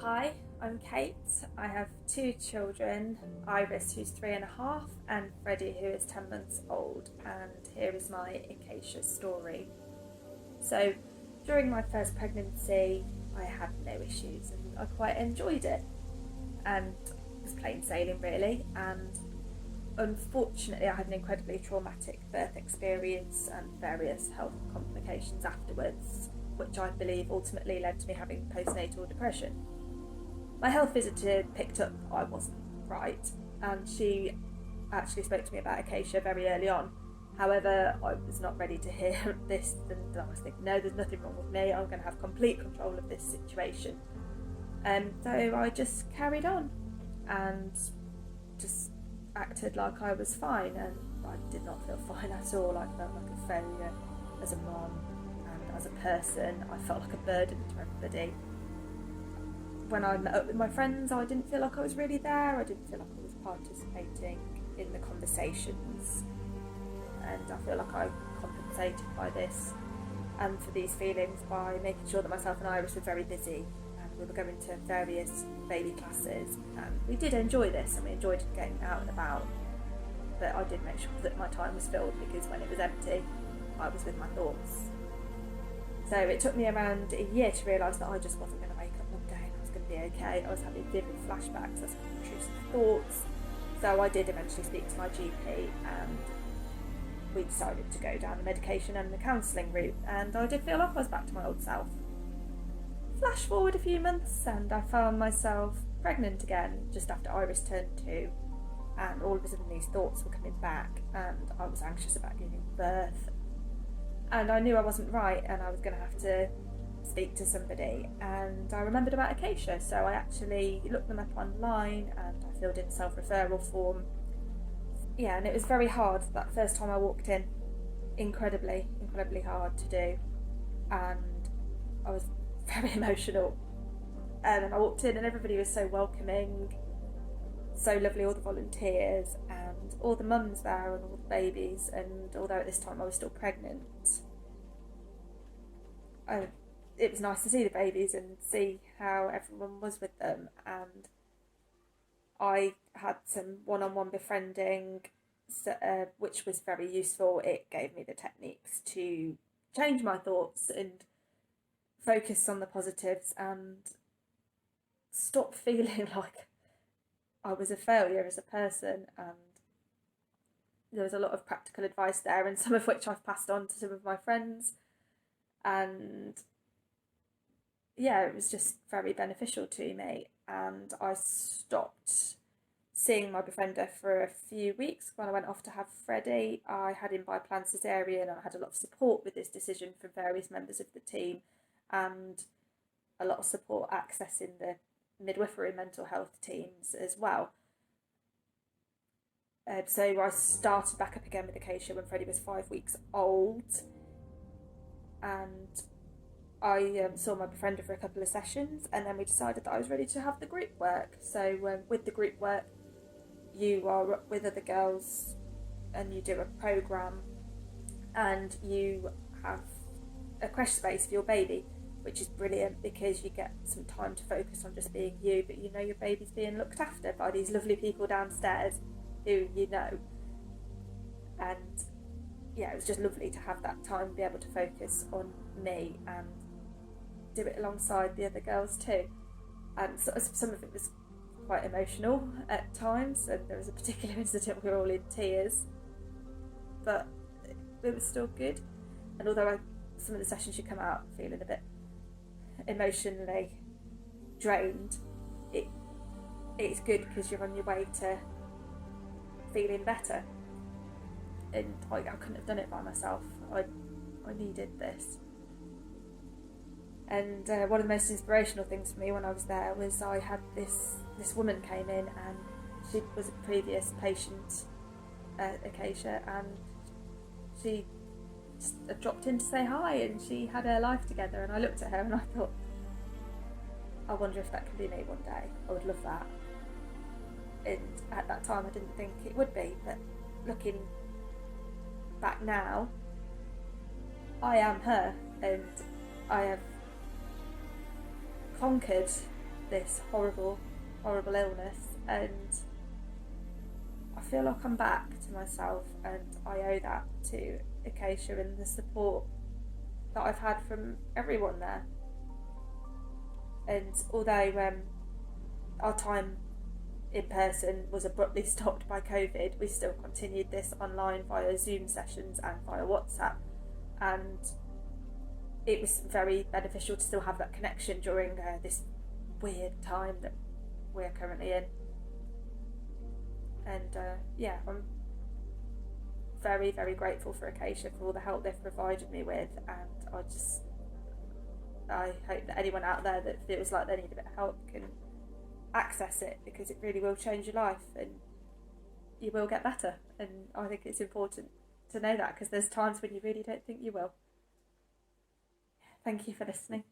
Hi, I'm Kate. I have two children, Iris, who's 3.5, and Freddie, who is 10 months old. And here is my Acacia story. So, during my first pregnancy, I had no issues and I quite enjoyed it. And it was plain sailing, really. And unfortunately, I had an incredibly traumatic birth experience and various health complications afterwards, which I believe ultimately led to me having postnatal depression. My health visitor picked up I wasn't right, and she actually spoke to me about Acacia very early on. However, I was not ready to hear this, and I was thinking, no, there's nothing wrong with me, I'm going to have complete control of this situation. So I just carried on and just acted like I was fine, and I did not feel fine at all. I felt like a failure as a mom, and as a person, I felt like a burden to everybody. When I met up with my friends, I didn't feel like I was really there. I didn't feel like I was participating in the conversations, and I feel like I compensated by this and for these feelings by making sure that myself and Iris were very busy, and we were going to various baby classes, and we did enjoy this and we enjoyed getting out and about, but I did make sure that my time was filled, because when it was empty I was with my thoughts. So it took me around a year to realise that I just wasn't going to wake up one day and I was going to be okay. I was having vivid flashbacks, I was having intrusive thoughts. So I did eventually speak to my GP, and we decided to go down the medication and the counselling route, and I did feel like I was back to my old self. Flash forward a few months and I found myself pregnant again just after Iris turned 2, and all of a sudden these thoughts were coming back and I was anxious about giving birth. And I knew I wasn't right and I was going to have to speak to somebody, and I remembered about Acacia, so I actually looked them up online and I filled in a self-referral form. Yeah, and it was very hard that first time I walked in. Incredibly hard to do, and I was very emotional. And I walked in and everybody was so welcoming, so lovely, all the volunteers and all the mums there and all the babies, and although at this time I was still pregnant, it was nice to see the babies and see how everyone was with them. And I had some one-on-one befriending, which was very useful. It gave me the techniques to change my thoughts and focus on the positives and stop feeling like I was a failure as a person. And there was a lot of practical advice there, and some of which I've passed on to some of my friends. And yeah, it was just very beneficial to me. And I stopped seeing my befriender for a few weeks. When I went off to have Freddie, I had him by planned cesarean, and I had a lot of support with this decision from various members of the team, and a lot of support accessing the midwifery mental health teams as well. So I started back up again with Acacia when Freddie was 5 weeks old, and I saw my befriender for a couple of sessions, and then we decided that I was ready to have the group work. So with the group work, you are with other girls and you do a programme, and you have a creche space for your baby, which is brilliant because you get some time to focus on just being you, but you know your baby's being looked after by these lovely people downstairs who you know. And yeah, it was just lovely to have that time, be able to focus on me and do it alongside the other girls too. And so, some of it was quite emotional at times, and there was a particular incident we were all in tears, but it was still good. And although some of the sessions you come out feeling a bit emotionally drained, it's good because you're on your way to feeling better. And I couldn't have done it by myself. I needed this. And one of the most inspirational things for me when I was there was I had this woman came in, and she was a previous patient at Acacia, and she just dropped in to say hi, and she had her life together. And I looked at her and I thought, I wonder if that can be me one day. I would love that. And at that time I didn't think it would be, but looking back now, I am her, and I have conquered this horrible, horrible illness, and I feel like I'm back to myself, and I owe that to Acacia and the support that I've had from everyone there. And although our time in person was abruptly stopped by COVID, we still continued this online via Zoom sessions and via WhatsApp, and it was very beneficial to still have that connection during this weird time that we're currently in. And yeah, I'm very, very grateful for Acacia for all the help they've provided me with, and I hope that anyone out there that feels like they need a bit of help can access it, because it really will change your life and you will get better. And I think it's important to know that, because there's times when you really don't think you will. Thank you for listening.